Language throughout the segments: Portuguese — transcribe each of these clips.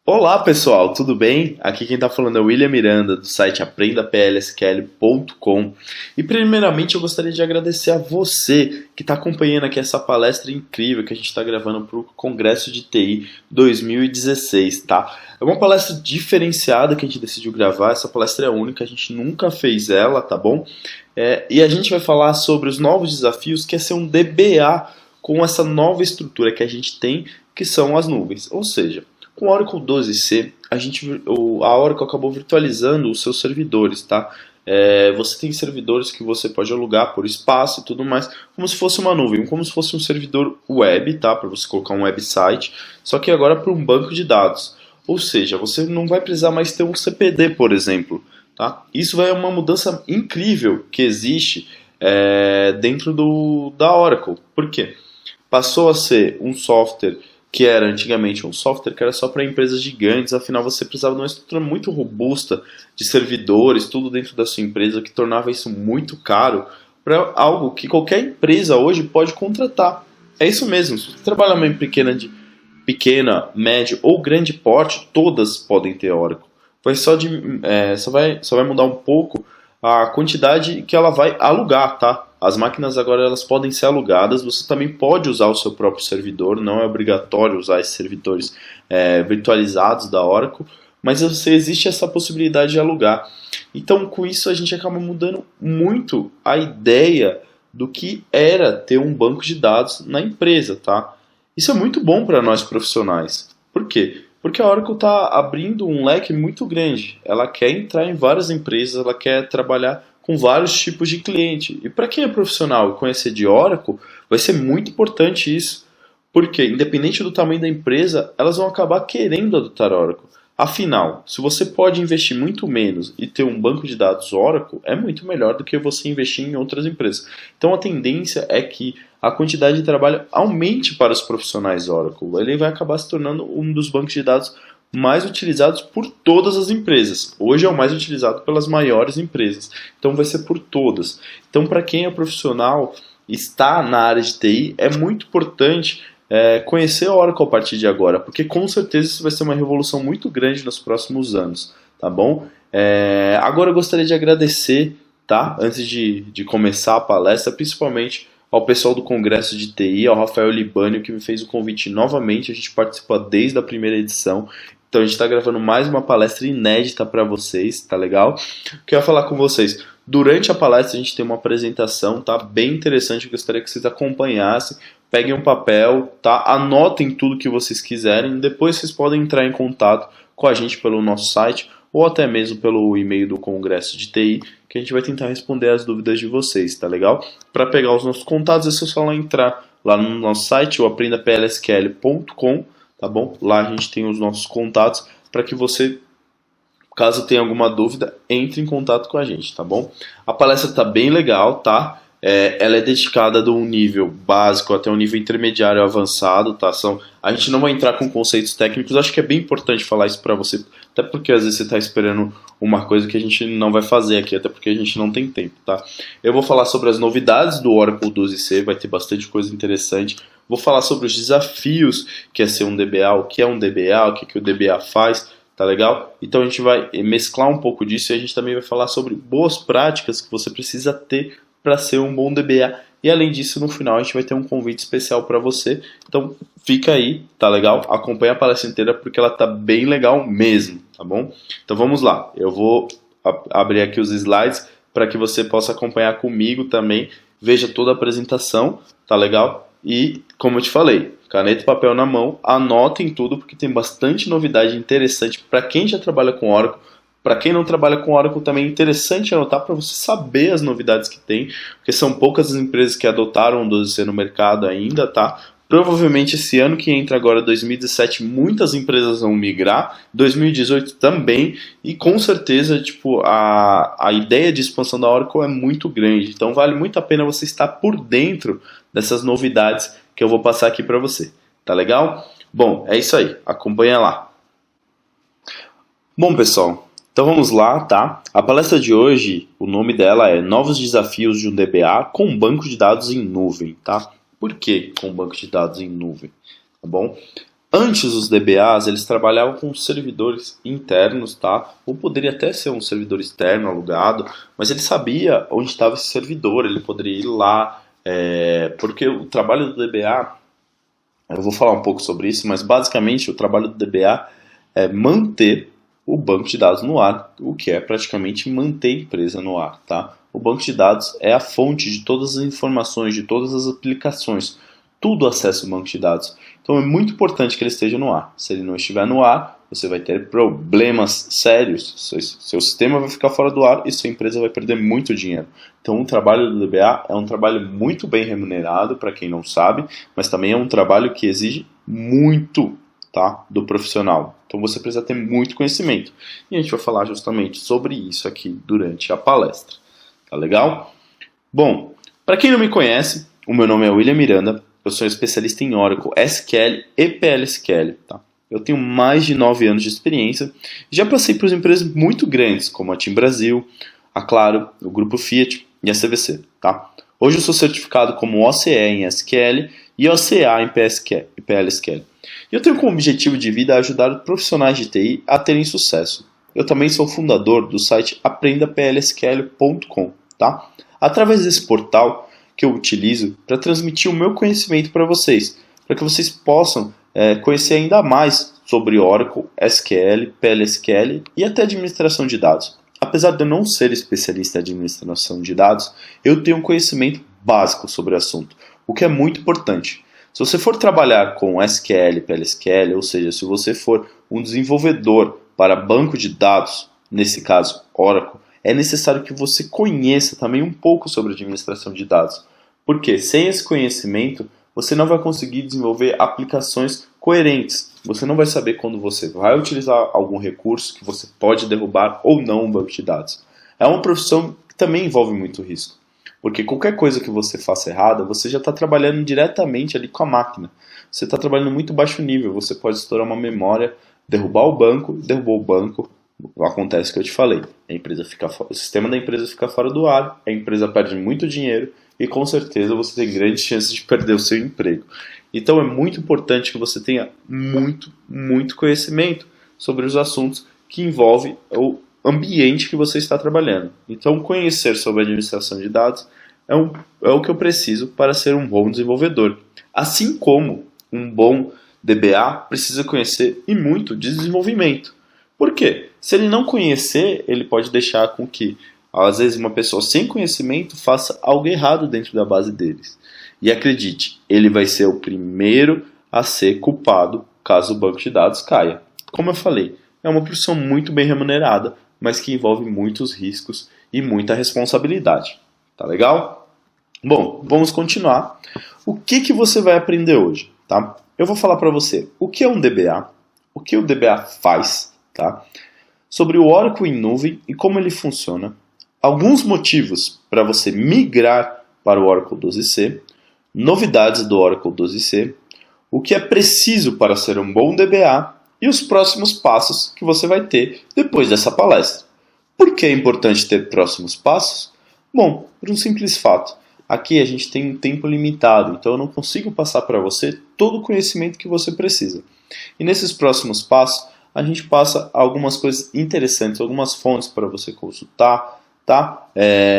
Olá pessoal, tudo bem? Aqui quem está falando é o William Miranda do site aprendaplsql.com e primeiramente eu gostaria de agradecer a você que está acompanhando aqui essa palestra incrível que a gente está gravando para o Congresso de TI 2016, tá? É uma palestra diferenciada que a gente decidiu gravar, essa palestra é única, a gente nunca fez ela, tá bom? E a gente vai falar sobre os novos desafios que é ser um DBA com essa nova estrutura que a gente tem, que são as nuvens, ou seja, com o Oracle 12c, a Oracle acabou virtualizando os seus servidores, tá? Você tem servidores que você pode alugar por espaço e tudo mais, como se fosse uma nuvem, como se fosse um servidor web, tá? Para você colocar um website, só que agora para um banco de dados. Ou seja, você não vai precisar mais ter um CPD, por exemplo, tá? Isso é uma mudança incrível que existe dentro da Oracle. Por quê? Passou a ser um software que era antigamente um software que era só para empresas gigantes, afinal você precisava de uma estrutura muito robusta de servidores, tudo dentro da sua empresa, que tornava isso muito caro para algo que qualquer empresa hoje pode contratar. É isso mesmo, se você trabalha numa pequena, média ou grande porte, todas podem ter Oracle. Só vai mudar um pouco a quantidade que ela vai alugar, tá? As máquinas agora elas podem ser alugadas, você também pode usar o seu próprio servidor, não é obrigatório usar esses servidores virtualizados da Oracle, mas existe essa possibilidade de alugar. Então com isso a gente acaba mudando muito a ideia do que era ter um banco de dados na empresa, tá? Isso é muito bom para nós profissionais. Por quê? Porque a Oracle está abrindo um leque muito grande. Ela quer entrar em várias empresas, ela quer trabalhar com vários tipos de cliente. E para quem é profissional e conhecer de Oracle, vai ser muito importante isso. Porque, independente do tamanho da empresa, elas vão acabar querendo adotar Oracle. Afinal, se você pode investir muito menos e ter um banco de dados Oracle, é muito melhor do que você investir em outras empresas. Então a tendência é que a quantidade de trabalho aumente para os profissionais Oracle. Ele vai acabar se tornando um dos bancos de dados mais utilizados por todas as empresas. Hoje é o mais utilizado pelas maiores empresas. Então vai ser por todas. Então para quem é profissional, está na área de TI, é muito importante conhecer a Oracle a partir de agora, porque com certeza isso vai ser uma revolução muito grande nos próximos anos, tá bom? Agora eu gostaria de agradecer, tá? Antes de começar a palestra, principalmente ao pessoal do Congresso de TI, ao Rafael Libânio, que me fez o convite novamente, a gente participa desde a primeira edição, então a gente está gravando mais uma palestra inédita para vocês, tá legal? Quero falar com vocês. Durante a palestra a gente tem uma apresentação, tá? Bem interessante, eu gostaria que vocês acompanhassem. Peguem um papel, tá? Anotem tudo que vocês quiserem. Depois vocês podem entrar em contato com a gente pelo nosso site ou até mesmo pelo e-mail do Congresso de TI, que a gente vai tentar responder as dúvidas de vocês, tá legal? Para pegar os nossos contatos é só entrar lá no nosso site, o aprendaplsql.com, tá bom? Lá a gente tem os nossos contatos para que você, caso tenha alguma dúvida, entre em contato com a gente, tá bom? A palestra tá bem legal, tá? Ela é dedicada de um nível básico até um nível intermediário avançado, tá? A gente não vai entrar com conceitos técnicos, acho que é bem importante falar isso para você, até porque às vezes você está esperando uma coisa que a gente não vai fazer aqui, até porque a gente não tem tempo, tá? Eu vou falar sobre as novidades do Oracle 12c, vai ter bastante coisa interessante. Vou falar sobre os desafios que é ser um DBA, o que é um DBA, o que o DBA faz, tá legal? Então a gente vai mesclar um pouco disso e a gente também vai falar sobre boas práticas que você precisa ter para ser um bom DBA. E além disso, no final a gente vai ter um convite especial para você. Então fica aí, tá legal? Acompanha a palestra inteira porque ela tá bem legal mesmo, tá bom? Então vamos lá. Eu vou abrir aqui os slides para que você possa acompanhar comigo também. Veja toda a apresentação, tá legal? E como eu te falei, caneta e papel na mão, anotem tudo porque tem bastante novidade interessante para quem já trabalha com Oracle. Para quem não trabalha com Oracle também é interessante anotar para você saber as novidades que tem, porque são poucas as empresas que adotaram o 12c no mercado ainda, tá? Provavelmente esse ano que entra agora, 2017, muitas empresas vão migrar, 2018 também, e com certeza tipo, a ideia de expansão da Oracle é muito grande, então vale muito a pena você estar por dentro dessas novidades que eu vou passar aqui para você, tá legal? Bom, é isso aí, acompanha lá. Bom pessoal, então vamos lá, tá? A palestra de hoje, o nome dela é Novos Desafios de um DBA com Banco de Dados em Nuvem, tá? Por que com banco de dados em nuvem? Tá bom? Antes os DBAs, eles trabalhavam com servidores internos, tá? Ou poderia até ser um servidor externo alugado, mas ele sabia onde estava esse servidor, ele poderia ir lá, porque o trabalho do DBA, eu vou falar um pouco sobre isso, mas basicamente o trabalho do DBA é manter o banco de dados no ar, o que é praticamente manter a empresa no ar, tá? O banco de dados é a fonte de todas as informações, de todas as aplicações, tudo acessa o banco de dados. Então é muito importante que ele esteja no ar. Se ele não estiver no ar, você vai ter problemas sérios, seu sistema vai ficar fora do ar e sua empresa vai perder muito dinheiro. Então o trabalho do DBA é um trabalho muito bem remunerado, para quem não sabe, mas também é um trabalho que exige muito, tá, do profissional. Então você precisa ter muito conhecimento. E a gente vai falar justamente sobre isso aqui durante a palestra. Tá legal? Bom, para quem não me conhece, o meu nome é William Miranda. Eu sou especialista em Oracle, SQL e PLSQL. Tá? Eu tenho mais de 9 anos de experiência. Já passei por empresas muito grandes, como a Team Brasil, a Claro, o Grupo Fiat e a CVC. Tá? Hoje eu sou certificado como OCE em SQL e OCA em PLSQL. E eu tenho como objetivo de vida ajudar profissionais de TI a terem sucesso. Eu também sou fundador do site aprendaplsql.com. Tá? Através desse portal que eu utilizo para transmitir o meu conhecimento para vocês, para que vocês possam conhecer ainda mais sobre Oracle, SQL, PLSQL e até administração de dados. Apesar de eu não ser especialista em administração de dados, eu tenho um conhecimento básico sobre o assunto, o que é muito importante. Se você for trabalhar com SQL, PLSQL, ou seja, se você for um desenvolvedor para banco de dados, nesse caso Oracle, é necessário que você conheça também um pouco sobre administração de dados. Porque sem esse conhecimento, você não vai conseguir desenvolver aplicações coerentes. Você não vai saber quando você vai utilizar algum recurso que você pode derrubar ou não um banco de dados. É uma profissão que também envolve muito risco. Porque qualquer coisa que você faça errada, você já está trabalhando diretamente ali com a máquina. Você está trabalhando muito baixo nível. Você pode estourar uma memória, derrubar o banco, derrubou o banco. Acontece o que eu te falei, o sistema da empresa fica fora do ar, a empresa perde muito dinheiro e com certeza você tem grandes chances de perder o seu emprego. Então é muito importante que você tenha muito conhecimento sobre os assuntos que envolvem o ambiente que você está trabalhando. Então conhecer sobre a administração de dados é o que eu preciso para ser um bom desenvolvedor. Assim como um bom DBA precisa conhecer e muito de desenvolvimento. Por quê? Se ele não conhecer, ele pode deixar com que, às vezes, uma pessoa sem conhecimento faça algo errado dentro da base deles. E acredite, ele vai ser o primeiro a ser culpado caso o banco de dados caia. Como eu falei, é uma profissão muito bem remunerada, mas que envolve muitos riscos e muita responsabilidade. Tá legal? Bom, vamos continuar. O que você vai aprender hoje? Tá? Eu vou falar para você o que é um DBA, o que o DBA faz, tá? Sobre o Oracle em nuvem e como ele funciona, alguns motivos para você migrar para o Oracle 12c, novidades do Oracle 12c, o que é preciso para ser um bom DBA e os próximos passos que você vai ter depois dessa palestra. Por que é importante ter próximos passos? Bom, por um simples fato. Aqui a gente tem um tempo limitado, então eu não consigo passar para você todo o conhecimento que você precisa. E nesses próximos passos, a gente passa algumas coisas interessantes, algumas fontes para você consultar, tá?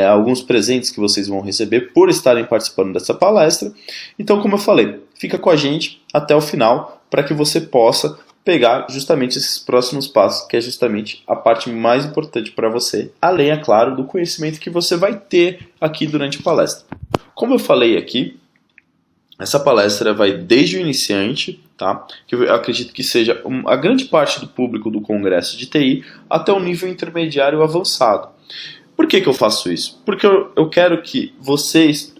Alguns presentes que vocês vão receber por estarem participando dessa palestra. Então, como eu falei, fica com a gente até o final para que você possa pegar justamente esses próximos passos, que é justamente a parte mais importante para você, além, é claro, do conhecimento que você vai ter aqui durante a palestra. Como eu falei aqui, essa palestra vai desde o iniciante, tá? Que eu acredito que seja a grande parte do público do Congresso de TI, até o nível intermediário avançado. Por que eu faço isso? Porque eu quero que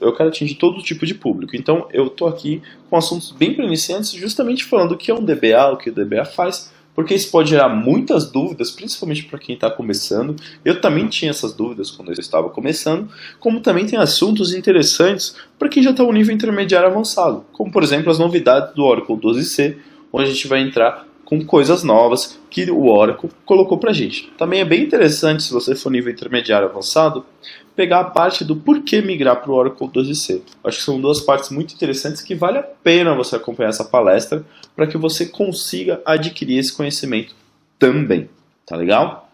eu quero atingir todo tipo de público. Então eu estou aqui com assuntos bem para iniciantes, justamente falando o que é um DBA, o que o DBA faz, porque isso pode gerar muitas dúvidas, principalmente para quem está começando. Eu também tinha essas dúvidas quando eu estava começando, como também tem assuntos interessantes para quem já está no nível intermediário avançado, como por exemplo as novidades do Oracle 12c, onde a gente vai entrar com coisas novas que o Oracle colocou para a gente. Também é bem interessante, se você for nível intermediário avançado, pegar a parte do porquê migrar para o Oracle 12c. Acho que são duas partes muito interessantes que vale a pena você acompanhar essa palestra para que você consiga adquirir esse conhecimento também. Tá legal?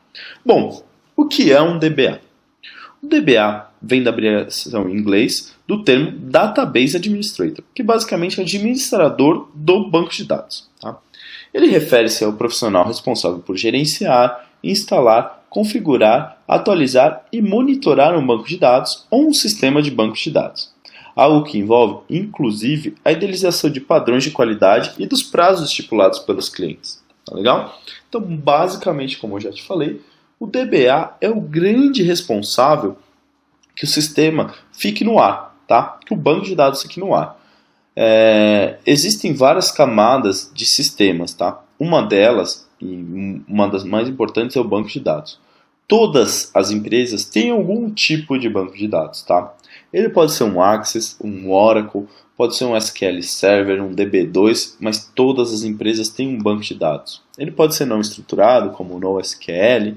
Bom, o que é um DBA? O DBA vem da abreviação em inglês do termo Database Administrator, que basicamente é o administrador do banco de dados. Tá? Ele refere-se ao profissional responsável por gerenciar, instalar, configurar, atualizar e monitorar um banco de dados ou um sistema de bancos de dados. Algo que envolve, inclusive, a idealização de padrões de qualidade e dos prazos estipulados pelos clientes. Tá legal? Então, basicamente, como eu já te falei, o DBA é o grande responsável que o sistema fique no ar, tá? Que o banco de dados fique no ar. Existem várias camadas de sistemas, tá? Uma delas, e uma das mais importantes, é o banco de dados. Todas as empresas têm algum tipo de banco de dados, tá? Ele pode ser um Access, um Oracle, pode ser um SQL Server, um DB2, mas todas as empresas têm um banco de dados. Ele pode ser não estruturado, como o NoSQL,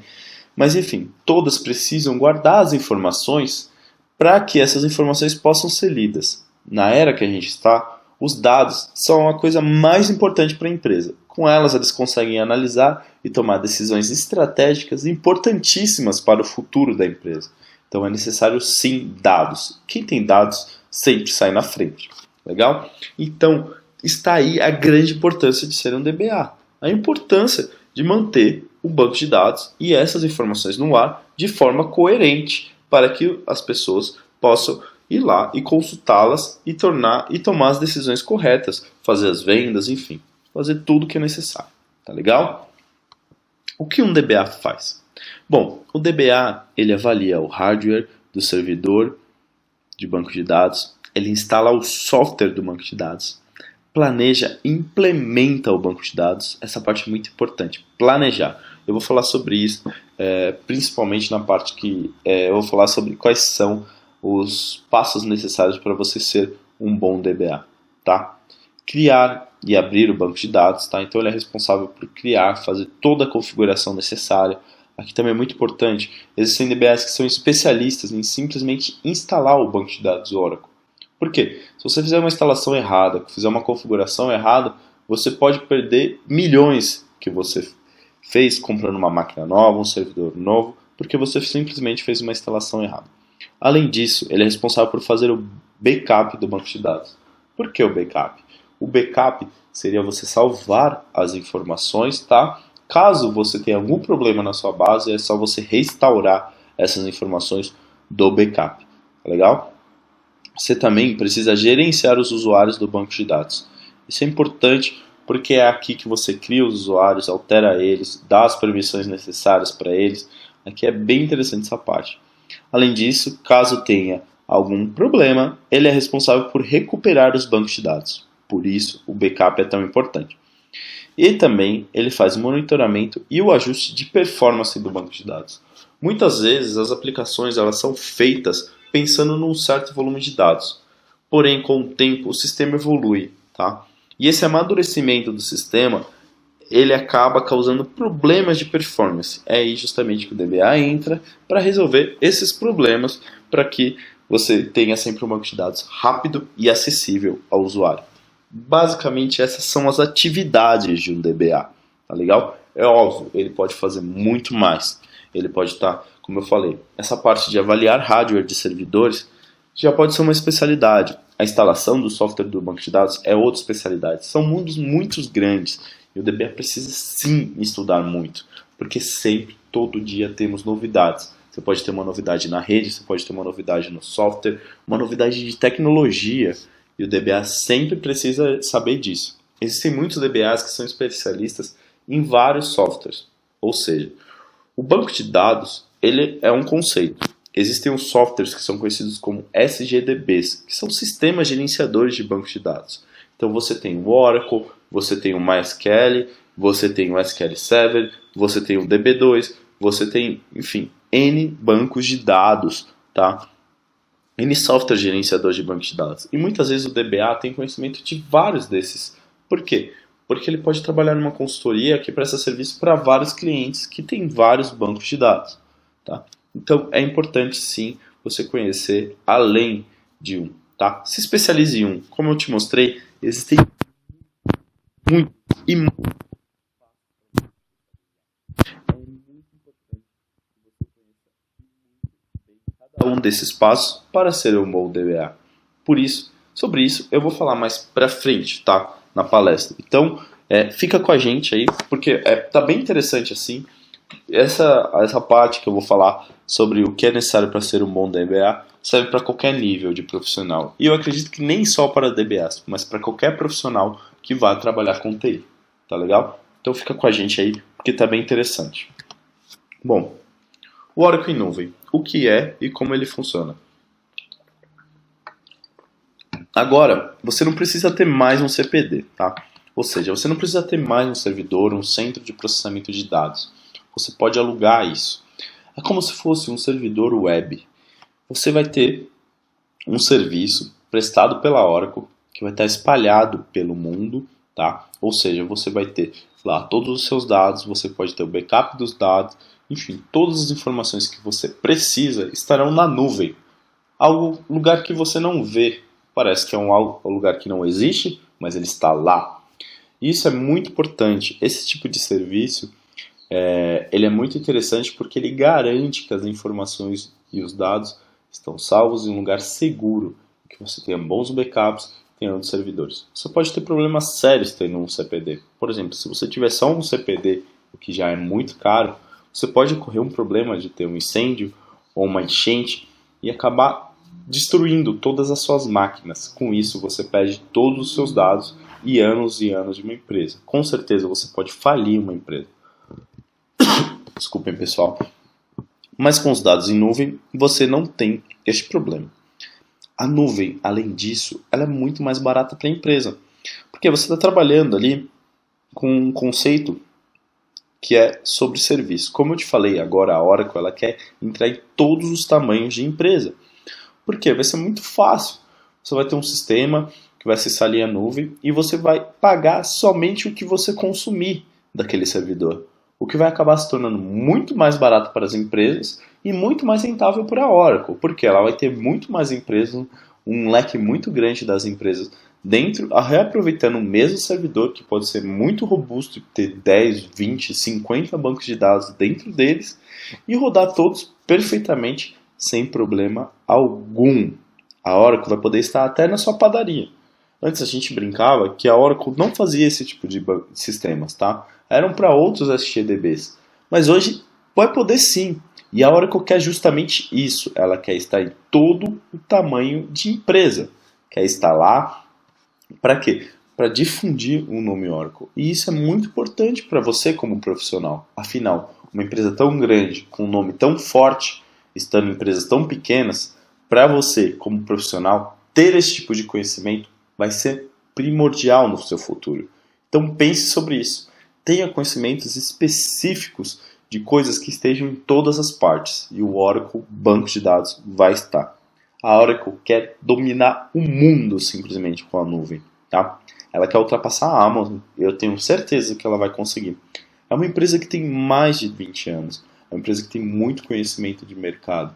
mas enfim, todas precisam guardar as informações para que essas informações possam ser lidas. Na era que a gente está, os dados são a coisa mais importante para a empresa. Com elas, eles conseguem analisar e tomar decisões estratégicas importantíssimas para o futuro da empresa. Então é necessário sim dados. Quem tem dados sempre sai na frente. Legal? Então está aí a grande importância de ser um DBA. A importância de manter o banco de dados e essas informações no ar de forma coerente para que as pessoas possam ir lá e consultá-las e tomar as decisões corretas, fazer as vendas, enfim, fazer tudo o que é necessário. Tá legal? O que um DBA faz? Bom, o DBA ele avalia o hardware do servidor de banco de dados, ele instala o software do banco de dados, planeja e implementa o banco de dados. Essa parte é muito importante, planejar. Eu vou falar sobre isso, principalmente na parte que eu vou falar sobre quais são os passos necessários para você ser um bom DBA. Tá? Criar e abrir o banco de dados. Tá? Então ele é responsável por criar, fazer toda a configuração necessária. Aqui também é muito importante, existem DBAs que são especialistas em simplesmente instalar o banco de dados do Oracle. Por quê? Se você fizer uma instalação errada, fizer uma configuração errada, você pode perder milhões que você fez comprando uma máquina nova, um servidor novo, porque você simplesmente fez uma instalação errada. Além disso, ele é responsável por fazer o backup do banco de dados. Por que o backup? O backup seria você salvar as informações, tá? Caso você tenha algum problema na sua base, é só você restaurar essas informações do backup. Tá legal? Você também precisa gerenciar os usuários do banco de dados. Isso é importante porque é aqui que você cria os usuários, altera eles, dá as permissões necessárias para eles. Aqui é bem interessante essa parte. Além disso, caso tenha algum problema, ele é responsável por recuperar os bancos de dados. Por isso, o backup é tão importante. E também ele faz o monitoramento e o ajuste de performance do banco de dados. Muitas vezes as aplicações elas são feitas pensando num certo volume de dados. Porém, com o tempo, o sistema evolui. Tá? E esse amadurecimento do sistema ele acaba causando problemas de performance. É aí justamente que o DBA entra para resolver esses problemas para que você tenha sempre um banco de dados rápido e acessível ao usuário. Basicamente, essas são as atividades de um DBA. Tá legal? É óbvio, ele pode fazer muito mais. Ele pode estar, como eu falei, essa parte de avaliar hardware de servidores já pode ser uma especialidade. A instalação do software do banco de dados é outra especialidade. São mundos muito grandes e o DBA precisa sim estudar muito, porque sempre, todo dia temos novidades. Você pode ter uma novidade na rede, você pode ter uma novidade no software, uma novidade de tecnologia e o DBA sempre precisa saber disso. Existem muitos DBAs que são especialistas em vários softwares, ou seja, o banco de dados ele é um conceito. Existem os softwares que são conhecidos como SGDBs, que são sistemas gerenciadores de bancos de dados. Então você tem o Oracle, você tem o MySQL, você tem o SQL Server, você tem o DB2, você tem, enfim, N bancos de dados, tá? N software gerenciador de bancos de dados. E muitas vezes o DBA tem conhecimento de vários desses. Por quê? Porque ele pode trabalhar numa consultoria que presta serviço para vários clientes que têm vários bancos de dados. Tá? Então é importante sim você conhecer além de um. Tá? Se especialize em um. Como eu te mostrei, existem muito e muito. É muito importante que você conheça muito bem cada um desses passos para ser um bom DBA. Por isso, sobre isso, eu vou falar mais pra frente, tá? Na palestra. Então, fica com a gente aí, porque tá bem interessante assim. Essa parte que eu vou falar sobre o que é necessário para ser um bom DBA serve para qualquer nível de profissional. E eu acredito que nem só para DBAs, mas para qualquer profissional que vá trabalhar com TI. Tá legal? Então fica com a gente aí, porque tá bem interessante. Bom, o Oracle em nuvem. O que é e como ele funciona? Agora, você não precisa ter mais um CPD, tá? Ou seja, você não precisa ter mais um servidor, um centro de processamento de dados. Você pode alugar isso. É como se fosse um servidor web. Você vai ter um serviço prestado pela Oracle que vai estar espalhado pelo mundo, tá? Ou seja, você vai ter lá todos os seus dados, você pode ter o backup dos dados, enfim, todas as informações que você precisa estarão na nuvem. Lugar que você não vê. Parece que é um lugar que não existe, mas ele está lá. Isso é muito importante. Esse tipo de serviço ele é muito interessante porque ele garante que as informações e os dados estão salvos em um lugar seguro, que você tenha bons backups, tenha outros servidores. Você pode ter problemas sérios tendo um CPD. Por exemplo, se você tiver só um CPD, o que já é muito caro, você pode ocorrer um problema de ter um incêndio ou uma enchente e acabar destruindo todas as suas máquinas. Com isso, você perde todos os seus dados e anos de uma empresa. Com certeza, você pode falir uma empresa. Desculpem, pessoal. Mas com os dados em nuvem, você não tem este problema. A nuvem, além disso, ela é muito mais barata para a empresa. Porque você está trabalhando ali com um conceito que é sobre serviço. Como eu te falei agora, a Oracle ela quer entrar em todos os tamanhos de empresa. Por quê? Vai ser muito fácil. Você vai ter um sistema que vai acessar ali a nuvem e você vai pagar somente o que você consumir daquele servidor. O que vai acabar se tornando muito mais barato para as empresas e muito mais rentável para a Oracle, porque ela vai ter muito mais empresas, um leque muito grande das empresas dentro, reaproveitando o mesmo servidor, que pode ser muito robusto, ter 10, 20, 50 bancos de dados dentro deles e rodar todos perfeitamente sem problema algum. A Oracle vai poder estar até na sua padaria. Antes a gente brincava que a Oracle não fazia esse tipo de sistemas, tá? Eram para outros SGDBs. Mas hoje vai poder sim. E a Oracle quer justamente isso. Ela quer estar em todo o tamanho de empresa. Quer estar lá para quê? Para difundir o nome Oracle. E isso é muito importante para você como profissional. Afinal, uma empresa tão grande, com um nome tão forte, estando em empresas tão pequenas, para você como profissional ter esse tipo de conhecimento vai ser primordial no seu futuro. Então pense sobre isso. Tenha conhecimentos específicos de coisas que estejam em todas as partes. E o Oracle, banco de dados, vai estar. A Oracle quer dominar o mundo simplesmente com a nuvem. Tá? Ela quer ultrapassar a Amazon. Eu tenho certeza que ela vai conseguir. É uma empresa que tem mais de 20 anos. É uma empresa que tem muito conhecimento de mercado.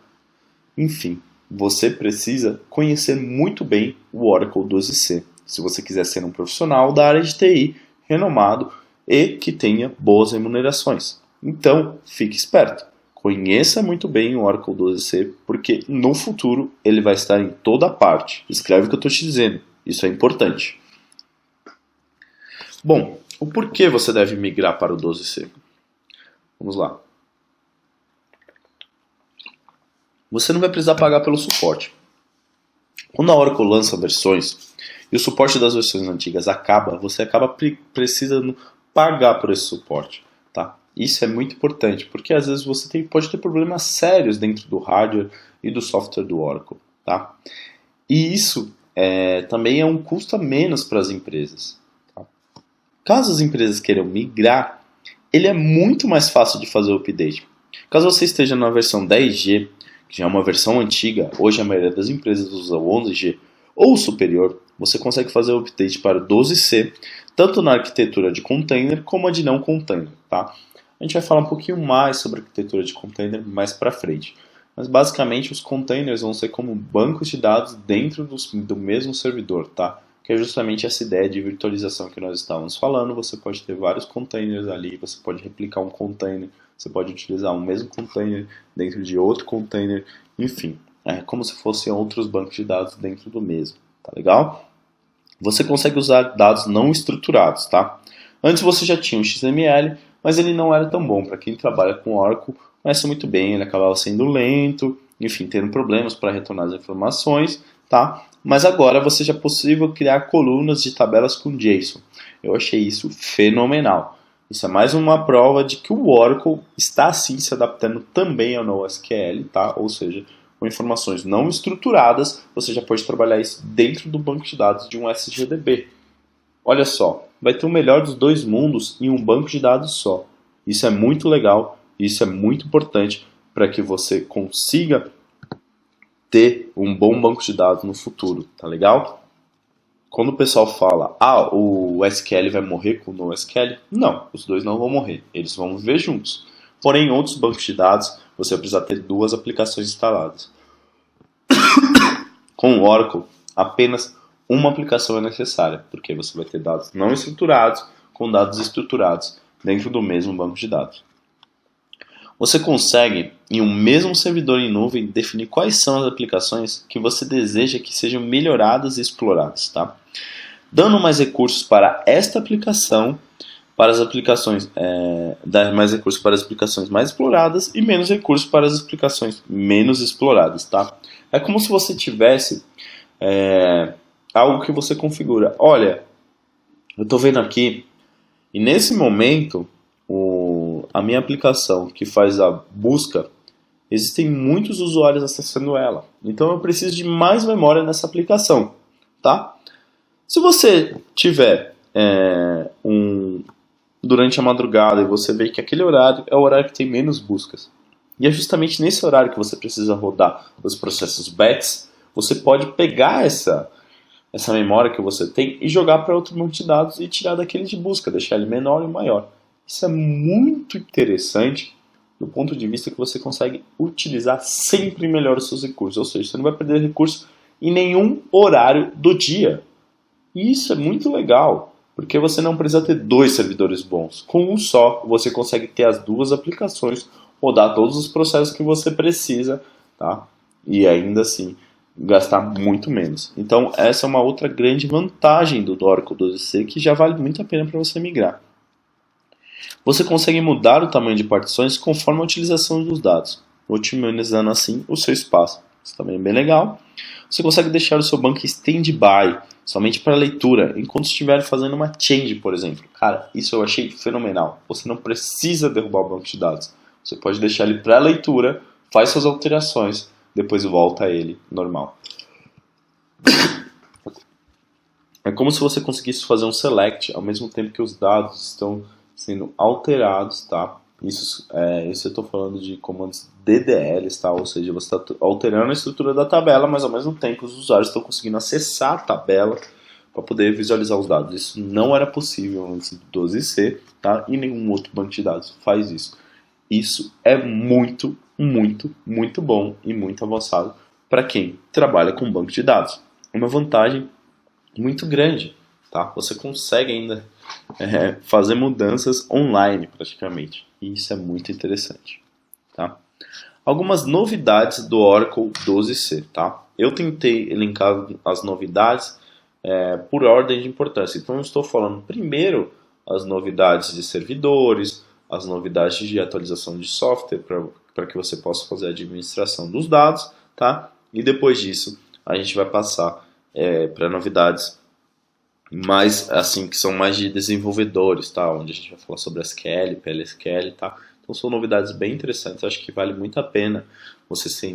Enfim, você precisa conhecer muito bem o Oracle 12c. Se você quiser ser um profissional da área de TI renomado e que tenha boas remunerações. Então, fique esperto. Conheça muito bem o Oracle 12c, porque no futuro ele vai estar em toda parte. Escreve o que eu estou te dizendo. Isso é importante. Bom, o porquê você deve migrar para o 12c? Vamos lá. Você não vai precisar pagar pelo suporte. Quando a Oracle lança versões e o suporte das versões antigas acaba, você acaba precisando pagar por esse suporte. Tá? Isso é muito importante, porque às vezes você pode ter problemas sérios dentro do hardware e do software do Oracle. Tá? E isso também é um custo a menos para as empresas. Tá? Caso as empresas queiram migrar, ele é muito mais fácil de fazer o update. Caso você esteja na versão 10G, que já é uma versão antiga, hoje a maioria das empresas usa o 11G ou superior, você consegue fazer o update para o 12C, tanto na arquitetura de container como a de não container, tá? A gente vai falar um pouquinho mais sobre a arquitetura de container mais para frente. Mas basicamente os containers vão ser como bancos de dados dentro do mesmo servidor, tá? Que é justamente essa ideia de virtualização que nós estávamos falando. Você pode ter vários containers ali, você pode replicar um container, você pode utilizar um mesmo container dentro de outro container, enfim, é como se fossem outros bancos de dados dentro do mesmo, tá legal? Você consegue usar dados não estruturados, tá? Antes você já tinha o XML, mas ele não era tão bom. Para quem trabalha com Oracle, conhece muito bem, ele acabava sendo lento, enfim, tendo problemas para retornar as informações, tá? Mas agora você já é possível criar colunas de tabelas com JSON. Eu achei isso fenomenal. Isso é mais uma prova de que o Oracle está sim se adaptando também ao NoSQL, tá? Ou seja, com informações não estruturadas, você já pode trabalhar isso dentro do banco de dados de um SGDB. Olha só, vai ter o melhor dos dois mundos em um banco de dados só. Isso é muito legal, isso é muito importante para que você consiga ter um bom banco de dados no futuro, tá legal? Quando o pessoal fala, o SQL vai morrer com o NoSQL, não, os dois não vão morrer, eles vão viver juntos. Porém, em outros bancos de dados, você vai precisar ter duas aplicações instaladas. Com o Oracle, apenas uma aplicação é necessária, porque você vai ter dados não estruturados com dados estruturados dentro do mesmo banco de dados. Você consegue, em um mesmo servidor em nuvem, definir quais são as aplicações que você deseja que sejam melhoradas e exploradas, tá? Dando mais recursos para esta aplicação, para as aplicações, dar mais recursos para as aplicações mais exploradas e menos recursos para as aplicações menos exploradas, tá? É como se você tivesse algo que você configura. Olha, eu estou vendo aqui e nesse momento a minha aplicação que faz a busca, existem muitos usuários acessando ela. Então eu preciso de mais memória nessa aplicação, tá? Se você tiver durante a madrugada e você vê que aquele horário é o horário que tem menos buscas, e é justamente nesse horário que você precisa rodar os processos batch, você pode pegar essa memória que você tem e jogar para outro banco de dados e tirar daquele de busca, deixar ele menor e maior. Isso é muito interessante do ponto de vista que você consegue utilizar sempre melhor os seus recursos, ou seja, você não vai perder recurso em nenhum horário do dia. E isso é muito legal, porque você não precisa ter dois servidores bons. Com um só, você consegue ter as duas aplicações, rodar todos os processos que você precisa, tá? E ainda assim gastar muito menos. Então essa é uma outra grande vantagem do Oracle 12c que já vale muito a pena para você migrar. Você consegue mudar o tamanho de partições conforme a utilização dos dados, otimizando assim o seu espaço. Isso também é bem legal. Você consegue deixar o seu banco em stand-by, somente para leitura, enquanto estiver fazendo uma change, por exemplo. Cara, isso eu achei fenomenal. Você não precisa derrubar o banco de dados. Você pode deixar ele para leitura, faz suas alterações, depois volta a ele normal. É como se você conseguisse fazer um select ao mesmo tempo que os dados estão sendo alterados, tá? Isso eu estou falando de comandos DDLs, tá? Ou seja, você está alterando a estrutura da tabela, mas ao mesmo tempo os usuários estão conseguindo acessar a tabela para poder visualizar os dados. Isso não era possível antes do 12c, tá? E nenhum outro banco de dados faz isso. Isso é muito, muito, muito bom e muito avançado para quem trabalha com banco de dados. Uma vantagem muito grande, tá? Você consegue ainda fazer mudanças online praticamente. E isso é muito interessante, tá? Algumas novidades do Oracle 12c, tá? Eu tentei elencar as novidades por ordem de importância. Então eu estou falando primeiro as novidades de servidores, as novidades de atualização de software para que você possa fazer a administração dos dados, tá? E depois disso a gente vai passar para novidades mais assim que são mais de desenvolvedores, tá? Onde a gente vai falar sobre SQL, PLSQL, tá? Então são novidades bem interessantes. Acho que vale muito a pena você ser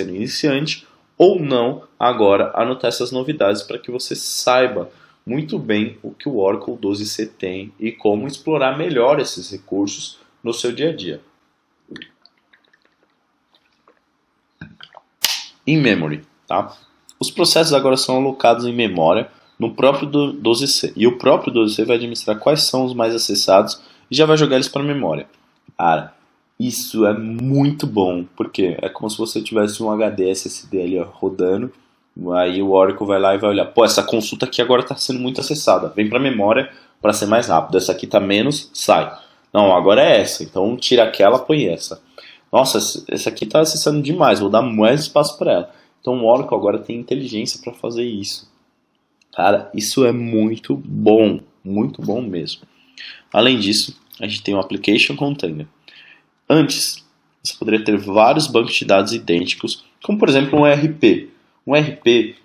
iniciante ou não agora anotar essas novidades para que você saiba muito bem o que o Oracle 12c tem e como explorar melhor esses recursos no seu dia a dia. In-memory, tá? Os processos agora são alocados em memória no próprio 12C. E o próprio 12C vai administrar quais são os mais acessados e já vai jogar eles para a memória. Cara, isso é muito bom, porque é como se você tivesse um HD SSD ali rodando, aí o Oracle vai lá e vai olhar, pô, essa consulta aqui agora está sendo muito acessada, vem para a memória para ser mais rápido, essa aqui está menos, sai. Não, agora é essa, então tira aquela, põe essa. Nossa, essa aqui está acessando demais, vou dar mais espaço para ela. Então o Oracle agora tem inteligência para fazer isso. Cara, isso é muito bom mesmo. Além disso, a gente tem o Application Container. Antes, você poderia ter vários bancos de dados idênticos, como por exemplo um ERP. Um ERP,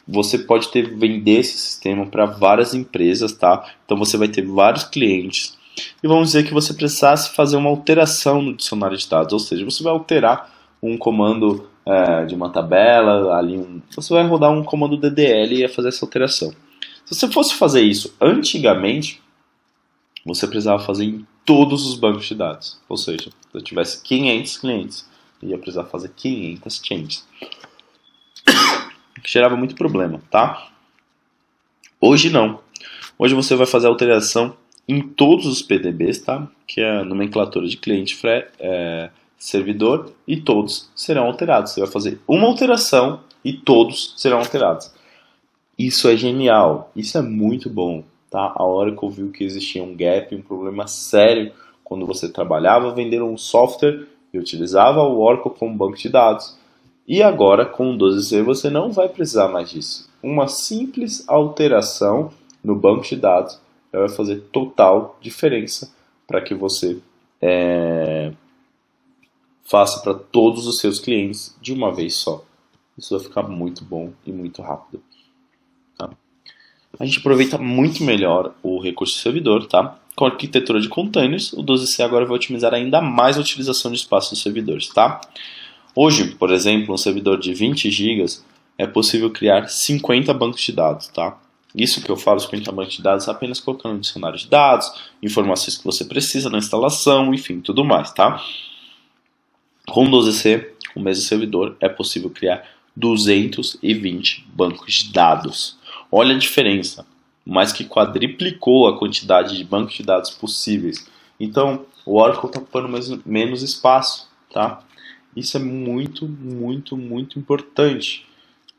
você pode vender esse sistema para várias empresas, tá? Então você vai ter vários clientes. E vamos dizer que você precisasse fazer uma alteração no dicionário de dados, ou seja, você vai alterar um comando de uma tabela, você vai rodar um comando DDL e ia fazer essa alteração. Se você fosse fazer isso antigamente, você precisava fazer em todos os bancos de dados. Ou seja, se eu tivesse 500 clientes, eu ia precisar fazer 500 changes. Que gerava muito problema, tá? Hoje não. Hoje você vai fazer a alteração em todos os PDBs, tá? Que é a nomenclatura de cliente, servidor, e todos serão alterados. Você vai fazer uma alteração e todos serão alterados. Isso é genial, isso é muito bom, tá? A Oracle viu que existia um gap, um problema sério quando você trabalhava vendendo um software e utilizava o Oracle como banco de dados. E agora, com o 12C, você não vai precisar mais disso. Uma simples alteração no banco de dados vai fazer total diferença para que você faça para todos os seus clientes de uma vez só. Isso vai ficar muito bom e muito rápido. Tá? A gente aproveita muito melhor o recurso servidor, tá? Com a arquitetura de containers, o 12C agora vai otimizar ainda mais a utilização de espaço dos servidores, tá? Hoje, por exemplo, um servidor de 20 GB é possível criar 50 bancos de dados, tá? Isso que eu falo, 50 bancos de dados, apenas colocando um dicionário de dados, informações que você precisa na instalação, enfim, tudo mais, tá? Com o 12C, o mesmo servidor, é possível criar 220 bancos de dados. Olha a diferença, mais que quadriplicou a quantidade de bancos de dados possíveis. Então, o Oracle está ocupando menos espaço, tá? Isso é muito importante.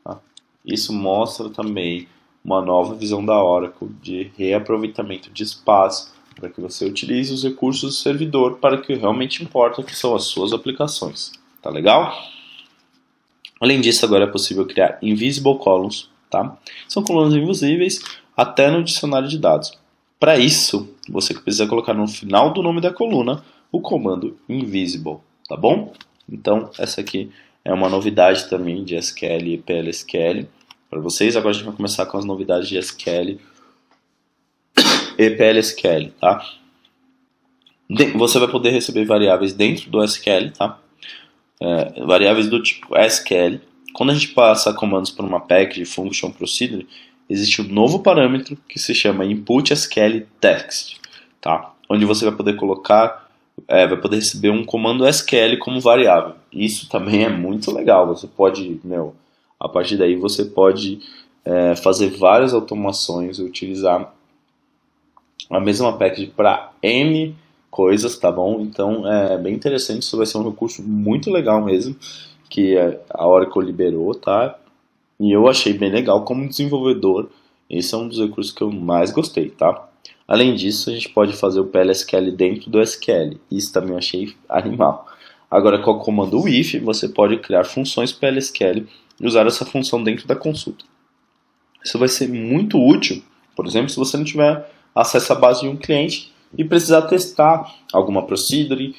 Tá? Isso mostra também uma nova visão da Oracle de reaproveitamento de espaço para que você utilize os recursos do servidor para o que realmente importa, que são as suas aplicações. Tá legal? Além disso, agora é possível criar invisible columns. Tá? São colunas invisíveis até no dicionário de dados. Para isso, você precisa colocar no final do nome da coluna o comando invisible. Tá bom? Então, essa aqui é uma novidade também de SQL e PLSQL para vocês. Agora a gente vai começar com as novidades de SQL e PLSQL, tá? Você vai poder receber variáveis dentro do SQL, tá? Variáveis do tipo SQL. Quando a gente passa comandos para uma package, function, procedure, existe um novo parâmetro que se chama input SQL text, tá? Onde você vai poder colocar vai poder receber um comando SQL como variável. Isso também é muito legal. Você pode, a partir daí você pode fazer várias automações e utilizar a mesma package para N coisas, tá bom? Então é bem interessante, isso vai ser um recurso muito legal mesmo, que a Oracle liberou, tá? E eu achei bem legal como desenvolvedor. Esse é um dos recursos que eu mais gostei, tá? Além disso, a gente pode fazer o PLSQL dentro do SQL. Isso também eu achei animal. Agora, com o comando if, você pode criar funções PLSQL e usar essa função dentro da consulta. Isso vai ser muito útil, por exemplo, se você não tiver acesso à base de um cliente e precisar testar alguma procedure,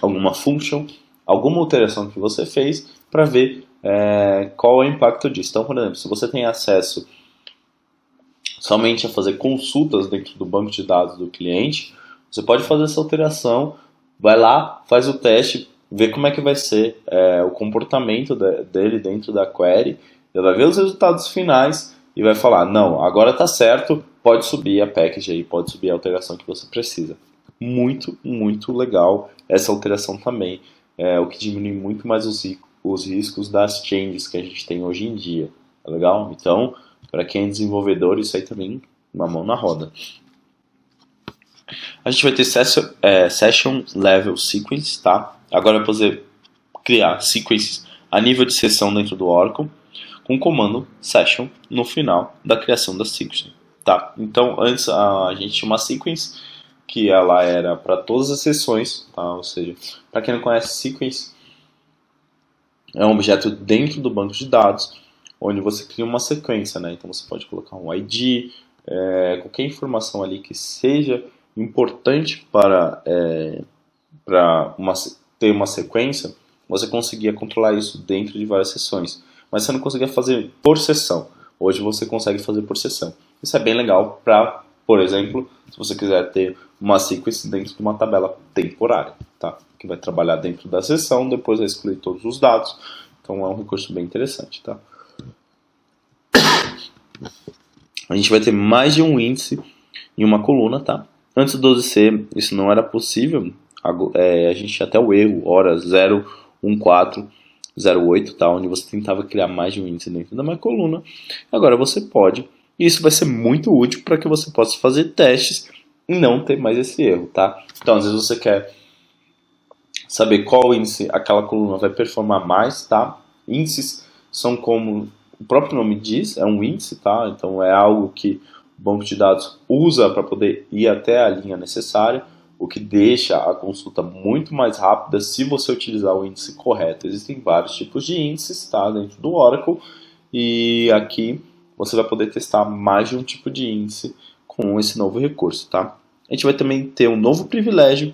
alguma function, alguma alteração que você fez para ver qual é o impacto disso. Então, por exemplo, se você tem acesso somente a fazer consultas dentro do banco de dados do cliente, você pode fazer essa alteração, vai lá, faz o teste, vê como é que vai ser o comportamento dele dentro da query, ele vai ver os resultados finais e vai falar, não, agora está certo, pode subir a package aí, pode subir a alteração que você precisa. Muito legal essa alteração também, o que diminui muito mais os riscos das changes que a gente tem hoje em dia, tá legal? Então, para quem é desenvolvedor, isso aí também, uma mão na roda. A gente vai ter Session Level Sequence, tá? Agora você criar sequences a nível de sessão dentro do Oracle, com o comando Session no final da criação da sequence, tá? Então, antes a gente tinha uma sequence que ela era para todas as sessões, tá? Ou seja, para quem não conhece, sequence é um objeto dentro do banco de dados, onde você cria uma sequência, né? Então você pode colocar um ID, qualquer informação ali que seja importante para ter uma sequência, você conseguia controlar isso dentro de várias sessões. Mas você não conseguia fazer por sessão. Hoje você consegue fazer por sessão. Isso é bem legal para, por exemplo, se você quiser ter uma sequence dentro de uma tabela temporária, tá? Que vai trabalhar dentro da sessão, depois vai excluir todos os dados. Então é um recurso bem interessante, tá? A gente vai ter mais de um índice em uma coluna, tá? Antes do 12C isso não era possível. A gente tinha até o erro, hora 01408, tá? Onde você tentava criar mais de um índice dentro da uma coluna. Agora você pode. E isso vai ser muito útil para que você possa fazer testes e não ter mais esse erro, tá? Então, às vezes você quer saber qual índice aquela coluna vai performar mais, tá? Índices são, como o próprio nome diz, é um índice, tá? Então é algo que o banco de dados usa para poder ir até a linha necessária, o que deixa a consulta muito mais rápida se você utilizar o índice correto. Existem vários tipos de índices, tá? Dentro do Oracle, e aqui você vai poder testar mais de um tipo de índice com esse novo recurso, tá? A gente vai também ter um novo privilégio,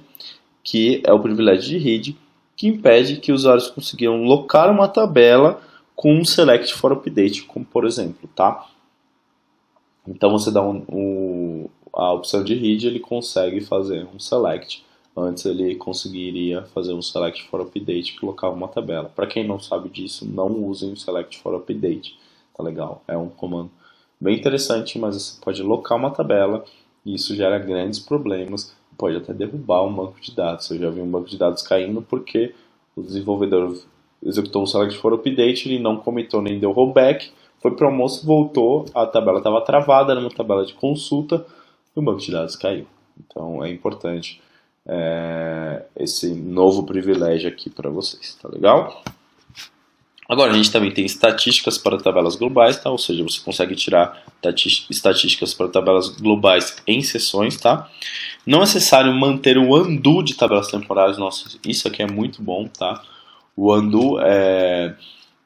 que é o privilégio de read, que impede que usuários consigam locar uma tabela com um select for update, como por exemplo, tá? Então você dá a opção de read, ele consegue fazer um select. Antes ele conseguiria fazer um select for update que colocava uma tabela. Para quem não sabe disso, não usem o select for update, tá legal? É um comando bem interessante, mas você pode locar uma tabela e isso gera grandes problemas. Pode até derrubar um banco de dados. Eu já vi um banco de dados caindo porque o desenvolvedor executou um select for update, ele não commitou nem deu rollback, foi para o almoço, voltou, a tabela estava travada, era uma tabela de consulta e o banco de dados caiu. Então é importante esse novo privilégio aqui para vocês, tá legal? Agora a gente também tem estatísticas para tabelas globais, tá? Ou seja, você consegue tirar estatísticas para tabelas globais em sessões, tá? Não é necessário manter o undo de tabelas temporárias. Nossa, isso aqui é muito bom, tá? O undo é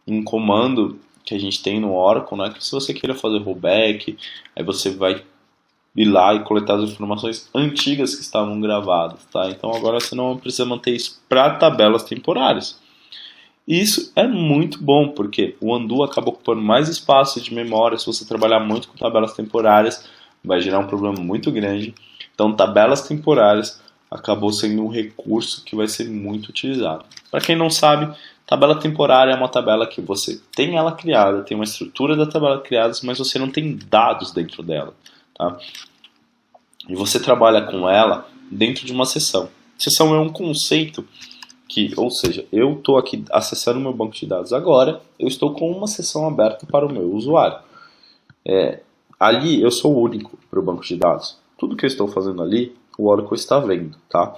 um comando que a gente tem no Oracle, né? Que se você queira fazer rollback, aí você vai ir lá e coletar as informações antigas que estavam gravadas, tá? Então agora você não precisa manter isso para tabelas temporárias. E isso é muito bom, porque o undo acaba ocupando mais espaço de memória. Se você trabalhar muito com tabelas temporárias, vai gerar um problema muito grande. Então, tabelas temporárias acabou sendo um recurso que vai ser muito utilizado. Para quem não sabe, tabela temporária é uma tabela que você tem ela criada, tem uma estrutura da tabela criada, mas você não tem dados dentro dela, tá? E você trabalha com ela dentro de uma sessão. Sessão é um conceito que, ou seja, eu estou aqui acessando meu banco de dados agora, eu estou com uma sessão aberta para o meu usuário. Ali eu sou o único para o banco de dados. Tudo que eu estou fazendo ali, o Oracle está vendo, tá?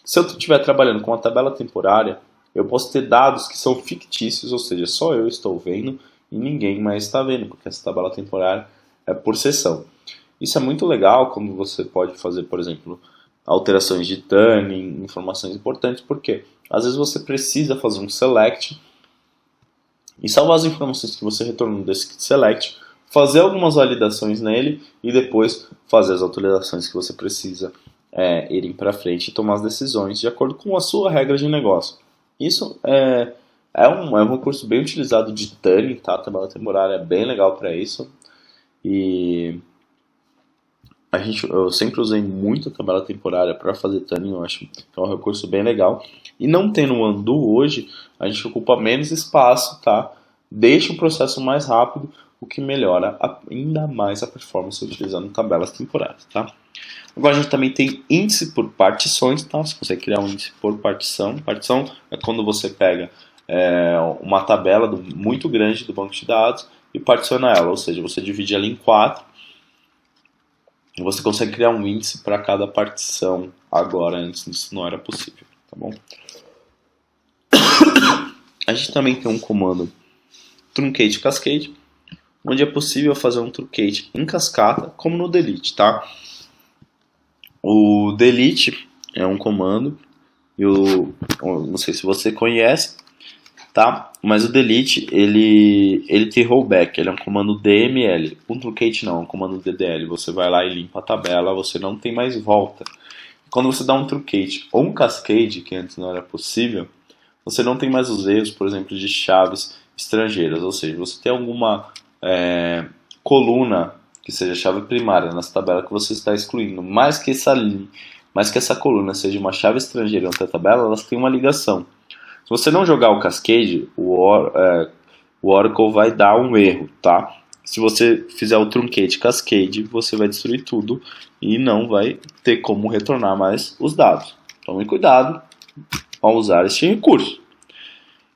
Se eu estiver trabalhando com uma tabela temporária, eu posso ter dados que são fictícios, ou seja, só eu estou vendo e ninguém mais está vendo, porque essa tabela temporária é por sessão. Isso é muito legal quando você pode fazer, por exemplo, alterações de tuning, informações importantes, porque às vezes você precisa fazer um select e salvar as informações que você retornou desse select, fazer algumas validações nele e depois fazer as atualizações que você precisa irem para frente e tomar as decisões de acordo com a sua regra de negócio. Isso é um recurso bem utilizado de tuning, tá? A tabela temporária é bem legal para isso. E eu sempre usei muito a tabela temporária para fazer tuning, eu acho que é um recurso bem legal. E não tendo o undo hoje, a gente ocupa menos espaço, tá? Deixa o processo mais rápido, o que melhora ainda mais a performance utilizando tabelas temporárias, tá? Agora a gente também tem índice por partições, tá? Você consegue criar um índice por partição. Partição é quando você pega uma tabela muito grande do banco de dados e particiona ela, ou seja, você divide ela em 4 e você consegue criar um índice para cada partição agora, antes isso não era possível, tá bom? A gente também tem um comando truncate cascade, onde é possível fazer um truncate em cascata, como no delete, tá? O delete é um comando, eu não sei se você conhece, tá? Mas o delete, ele tem rollback, ele é um comando DML. O truncate não, é um comando DDL. Você vai lá e limpa a tabela, você não tem mais volta. Quando você dá um truncate ou um cascade, que antes não era possível, você não tem mais os erros, por exemplo, de chaves estrangeiras. Ou seja, você tem alguma coluna que seja chave primária nessa tabela que você está excluindo, mas que essa coluna seja uma chave estrangeira na outra tabela, elas têm uma ligação. Se você não jogar o Cascade, o Oracle vai dar um erro, tá? Se você fizer o Truncate Cascade, você vai destruir tudo e não vai ter como retornar mais os dados. Tome cuidado ao usar este recurso.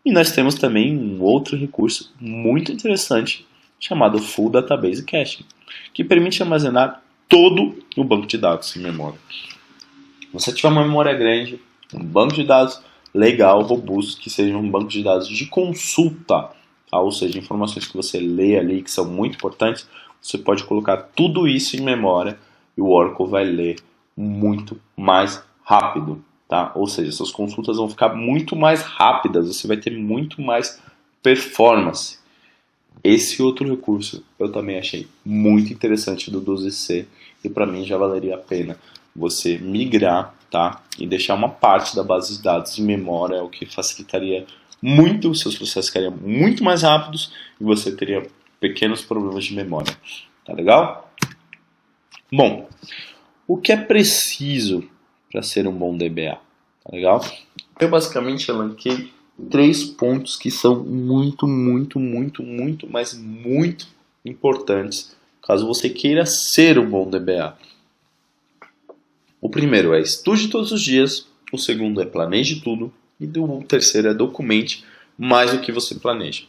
E nós temos também um outro recurso muito interessante chamado Full Database Caching, que permite armazenar todo o banco de dados em memória. Se você tiver uma memória grande, um banco de dados legal, robusto, que seja um banco de dados de consulta, tá? Ou seja, informações que você lê ali, que são muito importantes, você pode colocar tudo isso em memória e o Oracle vai ler muito mais rápido, tá? Ou seja, suas consultas vão ficar muito mais rápidas, você vai ter muito mais performance. Esse outro recurso eu também achei muito interessante do 12C e para mim já valeria a pena você migrar, tá? E deixar uma parte da base de dados em memória, o que facilitaria muito, seus processos ficariam muito mais rápidos e você teria pequenos problemas de memória. Tá legal? Bom, o que é preciso para ser um bom DBA? Tá legal? Eu basicamente elenquei 3 pontos que são muito importantes caso você queira ser um bom DBA. O primeiro é estude todos os dias, o segundo é planeje tudo e o terceiro é documente mais o que você planeja.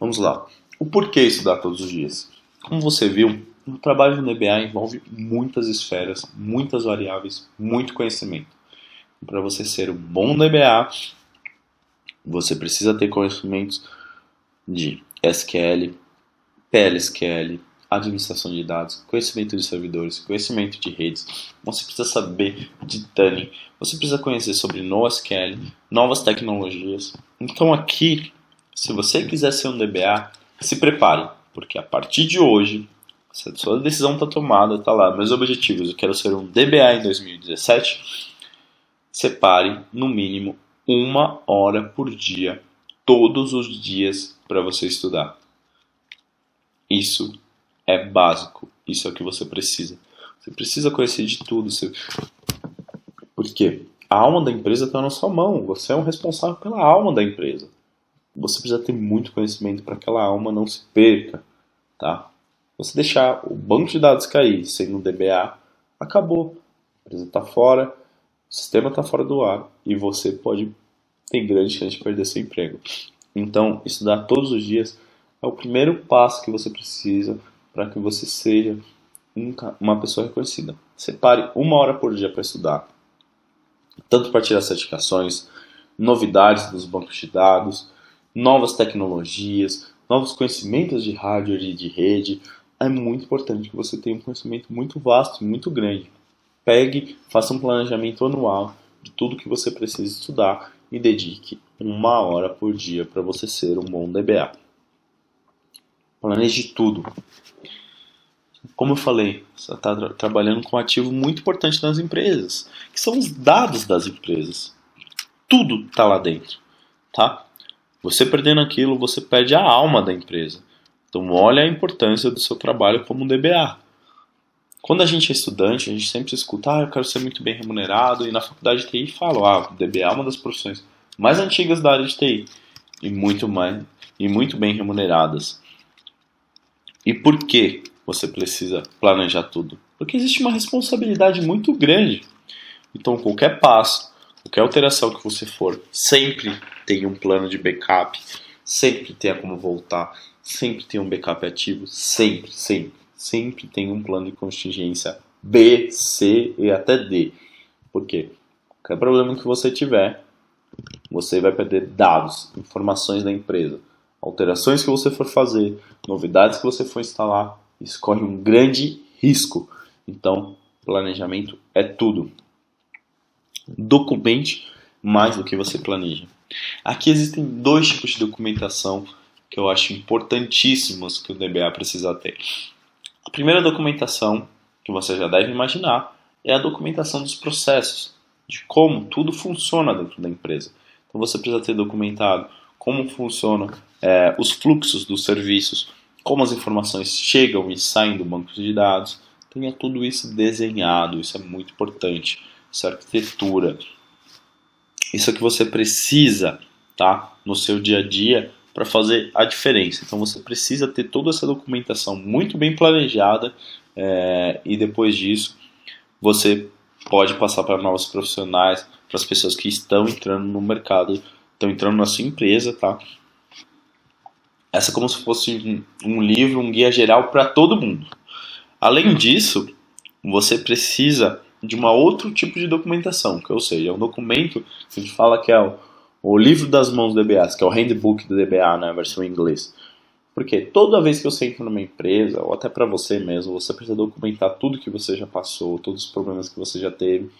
Vamos lá. O porquê estudar todos os dias? Como você viu, o trabalho no DBA envolve muitas esferas, muitas variáveis, muito conhecimento. Para você ser um bom DBA, você precisa ter conhecimentos de SQL, PLSQL, administração de dados, conhecimento de servidores, conhecimento de redes. Você precisa saber de tuning, você precisa conhecer sobre NoSQL, novas tecnologias. Então aqui, se você quiser ser um DBA, se prepare, porque a partir de hoje, se a sua decisão está tomada, está lá, meus objetivos, eu quero ser um DBA em 2017, separe no mínimo 1 hora por dia, todos os dias, para você estudar. Isso é básico, isso é o que você precisa. Você precisa conhecer de tudo. Porque a alma da empresa está na sua mão, você é o responsável pela alma da empresa. Você precisa ter muito conhecimento para que aquela alma não se perca, tá? Você deixar o banco de dados cair sem um DBA, acabou. A empresa está fora, o sistema está fora do ar e você pode ter grande chance de perder seu emprego. Então, estudar todos os dias é o primeiro passo que você precisa para que você seja uma pessoa reconhecida. Separe 1 hora por dia para estudar, tanto para tirar certificações, novidades dos bancos de dados, novas tecnologias, novos conhecimentos de hardware e de rede. É muito importante que você tenha um conhecimento muito vasto e muito grande. Pegue, faça um planejamento anual de tudo que você precisa estudar e dedique 1 hora por dia para você ser um bom DBA. Planeje tudo. Como eu falei, você está trabalhando com um ativo muito importante nas empresas, que são os dados das empresas. Tudo está lá dentro, tá? Você perdendo aquilo, você perde a alma da empresa. Então, olha a importância do seu trabalho como um DBA. Quando a gente é estudante, a gente sempre escuta, eu quero ser muito bem remunerado, e na faculdade de TI falam, o DBA é uma das profissões mais antigas da área de TI, e muito bem remuneradas. E por que você precisa planejar tudo? Porque existe uma responsabilidade muito grande. Então, qualquer passo, qualquer alteração que você for, sempre tem um plano de backup, sempre tenha como voltar, sempre tem um backup ativo, sempre tem um plano de contingência B, C e até D. Por quê? Qualquer problema que você tiver, você vai perder dados, informações da empresa, alterações que você for fazer, novidades que você for instalar, isso corre um grande risco. Então, planejamento é tudo. Documente mais do que você planeja. Aqui existem dois tipos de documentação que eu acho importantíssimos que o DBA precisa ter. A primeira documentação, que você já deve imaginar, é a documentação dos processos, de como tudo funciona dentro da empresa. Então você precisa ter documentado como funcionam os fluxos dos serviços, como as informações chegam e saem do banco de dados. Tenha tudo isso desenhado, isso é muito importante. Isso é arquitetura. Isso é o que você precisa, tá, no seu dia a dia para fazer a diferença. Então você precisa ter toda essa documentação muito bem planejada e depois disso você pode passar para novos profissionais, para as pessoas que estão entrando no mercado, estão entrando na sua empresa, tá? Essa é como se fosse um livro, um guia geral para todo mundo. Além disso, você precisa de um outro tipo de documentação, que ou seja, é um documento que a gente fala que é o livro das mãos do DBA, que é o handbook do DBA, né, a versão em inglês. Porque toda vez que você entra numa empresa, ou até para você mesmo, você precisa documentar tudo que você já passou, todos os problemas que você já teve.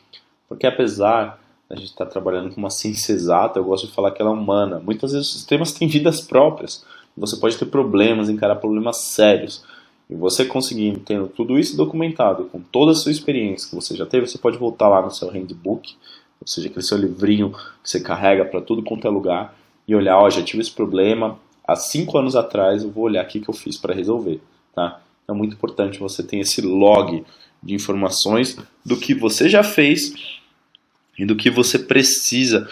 Porque apesar da gente estar trabalhando com uma ciência exata, eu gosto de falar que ela é humana. Muitas vezes os sistemas têm vidas próprias. Você pode ter problemas, encarar problemas sérios. E você conseguindo, tendo tudo isso documentado, com toda a sua experiência que você já teve, você pode voltar lá no seu handbook, ou seja, aquele seu livrinho que você carrega para tudo quanto é lugar, e olhar, ó, já tive esse problema, há 5 anos atrás eu vou olhar o que eu fiz para resolver, tá? É muito importante você ter esse log de informações do que você já fez e do que você precisa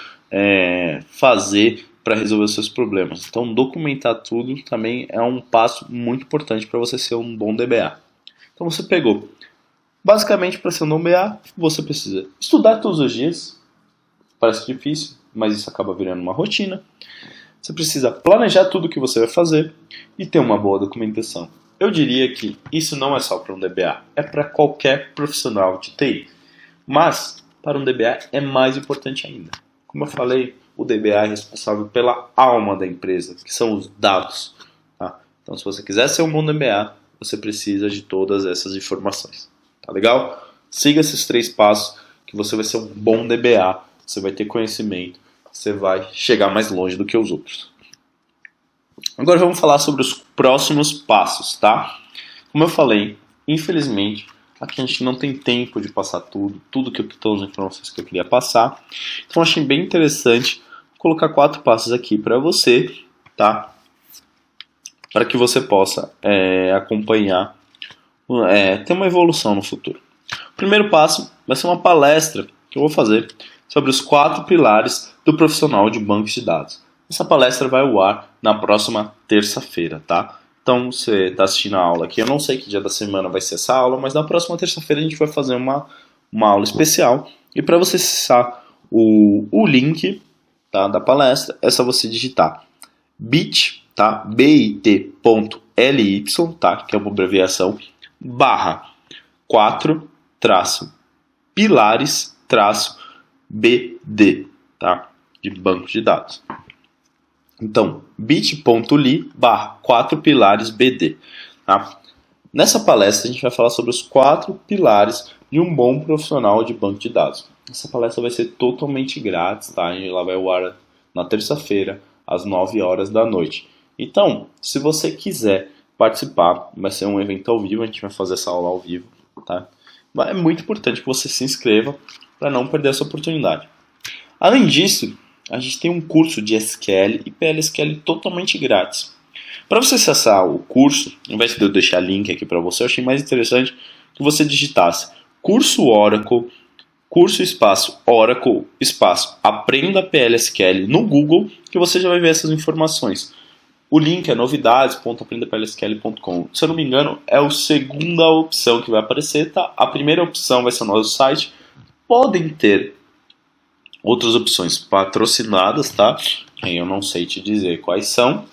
fazer para resolver os seus problemas. Então, documentar tudo também é um passo muito importante para você ser um bom DBA. Então, você pegou. Basicamente, para ser um bom DBA, você precisa estudar todos os dias. Parece difícil, mas isso acaba virando uma rotina. Você precisa planejar tudo o que você vai fazer e ter uma boa documentação. Eu diria que isso não é só para um DBA, é para qualquer profissional de TI. Mas, para um DBA é mais importante ainda. Como eu falei, o DBA é responsável pela alma da empresa, que são os dados. Tá? Então, se você quiser ser um bom DBA, você precisa de todas essas informações. Tá legal? Siga esses 3 passos que você vai ser um bom DBA, você vai ter conhecimento, você vai chegar mais longe do que os outros. Agora vamos falar sobre os próximos passos, tá? Como eu falei, infelizmente, aqui a gente não tem tempo de passar todas as informações que eu queria passar. Então achei bem interessante colocar 4 passos aqui para você, tá? Para que você possa acompanhar, ter uma evolução no futuro. O primeiro passo vai ser uma palestra que eu vou fazer sobre os 4 pilares do profissional de bancos de dados. Essa palestra vai ao ar na próxima terça-feira, tá? Então, você está assistindo a aula aqui, eu não sei que dia da semana vai ser essa aula, mas na próxima terça-feira a gente vai fazer uma aula especial. E para você acessar o link, tá, da palestra, é só você digitar bit, tá? bit.ly, tá? Que é uma abreviação, /4-pilares-BD, tá? De banco de dados. Então, bit.ly /4pilaresBD. Tá? Nessa palestra a gente vai falar sobre os 4 pilares de um bom profissional de banco de dados. Essa palestra vai ser totalmente grátis, tá? Ela vai ao ar na terça-feira, às 9 horas da noite. Então, se você quiser participar, vai ser um evento ao vivo, a gente vai fazer essa aula ao vivo. Tá? É muito importante que você se inscreva para não perder essa oportunidade. Além disso, a gente tem um curso de SQL e PLSQL totalmente grátis. Para você acessar o curso, ao invés de eu deixar link aqui para você, eu achei mais interessante que você digitasse curso Oracle, curso Oracle, aprenda PLSQL no Google, que você já vai ver essas informações. O link é novidades.aprendaplsql.com. Se eu não me engano, é a segunda opção que vai aparecer, tá? A primeira opção vai ser o nosso site. Podem ter outras opções patrocinadas, tá? Eu não sei te dizer quais são,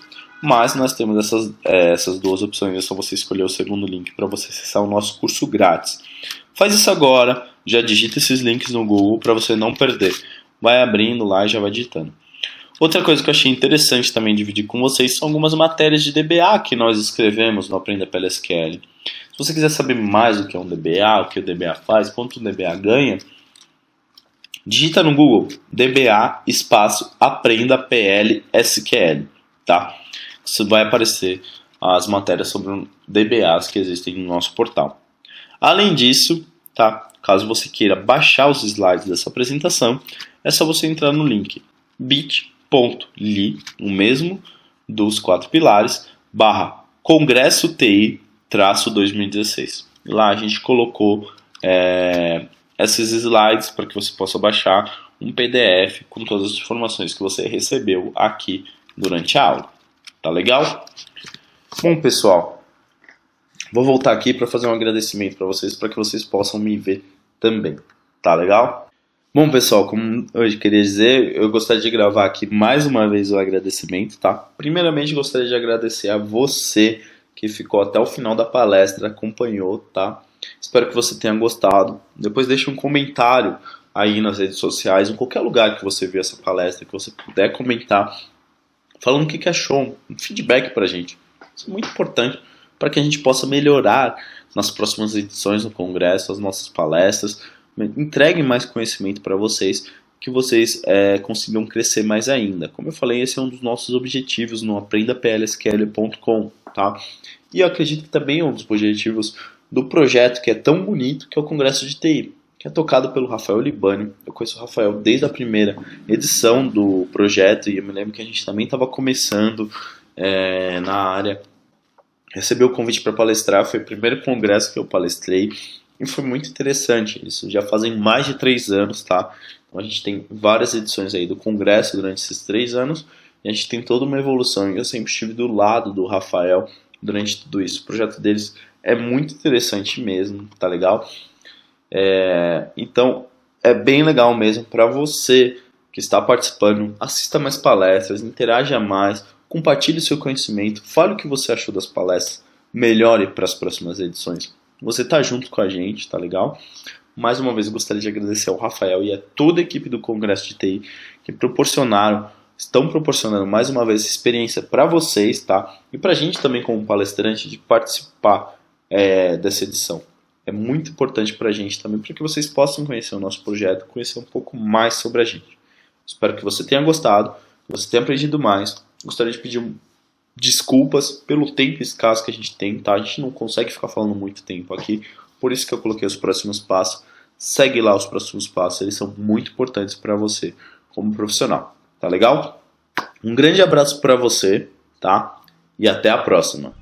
mas nós temos essas duas opções. É só você escolher o segundo link para você acessar o nosso curso grátis. Faz isso agora, já digita esses links no Google para você não perder. Vai abrindo lá e já vai digitando. Outra coisa que eu achei interessante também dividir com vocês são algumas matérias de DBA que nós escrevemos no Aprenda PLSQL. Se você quiser saber mais do que é um DBA, o que o DBA faz, quanto o DBA ganha, digita no Google DBA espaço Aprenda PLSQL, tá? Isso vai aparecer as matérias sobre DBAs que existem no nosso portal. Além disso, tá? Caso você queira baixar os slides dessa apresentação, é só você entrar no link bit.ly, o mesmo dos 4 pilares, /Congresso TI-2016. Lá a gente colocou esses slides para que você possa baixar um PDF com todas as informações que você recebeu aqui durante a aula. Tá legal? Bom, pessoal, vou voltar aqui para fazer um agradecimento para vocês, para que vocês possam me ver também. Tá legal? Bom, pessoal, como eu queria dizer, eu gostaria de gravar aqui mais uma vez o agradecimento, tá? Primeiramente, gostaria de agradecer a você que ficou até o final da palestra, acompanhou, tá? Espero que você tenha gostado. Depois deixa um comentário aí nas redes sociais, em qualquer lugar que você viu essa palestra, que você puder comentar, falando o que achou, um feedback pra gente. Isso é muito importante para que a gente possa melhorar nas próximas edições do Congresso, as nossas palestras, entregue mais conhecimento para vocês, que vocês consigam crescer mais ainda. Como eu falei, esse é um dos nossos objetivos no aprendaplsql.com, tá? E eu acredito que também é um dos objetivos do projeto que é tão bonito, que é o Congresso de TI, que é tocado pelo Rafael Libani. Eu conheço o Rafael desde a primeira edição do projeto, e eu me lembro que a gente também estava começando na área. Recebeu o convite para palestrar, foi o primeiro congresso que eu palestrei, e foi muito interessante. Isso já fazem mais de 3 anos, tá? Então a gente tem várias edições aí do congresso durante esses 3 anos, e a gente tem toda uma evolução, e eu sempre estive do lado do Rafael durante tudo isso. O projeto deles é muito interessante mesmo, tá legal? Então é bem legal mesmo para você que está participando. Assista mais palestras, interaja mais, compartilhe o seu conhecimento, fale o que você achou das palestras, melhore para as próximas edições. Você tá junto com a gente, tá legal? Mais uma vez eu gostaria de agradecer ao Rafael e a toda a equipe do Congresso de TI que estão proporcionando mais uma vez essa experiência para vocês, tá? E para a gente também como palestrante de participar dessa edição. É muito importante para a gente também, para que vocês possam conhecer o nosso projeto, conhecer um pouco mais sobre a gente. Espero que você tenha gostado, que você tenha aprendido mais. Gostaria de pedir desculpas pelo tempo escasso que a gente tem, tá? A gente não consegue ficar falando muito tempo aqui, por isso que eu coloquei os próximos passos. Segue lá os próximos passos, eles são muito importantes para você como profissional, tá legal? Um grande abraço para você, tá? E até a próxima.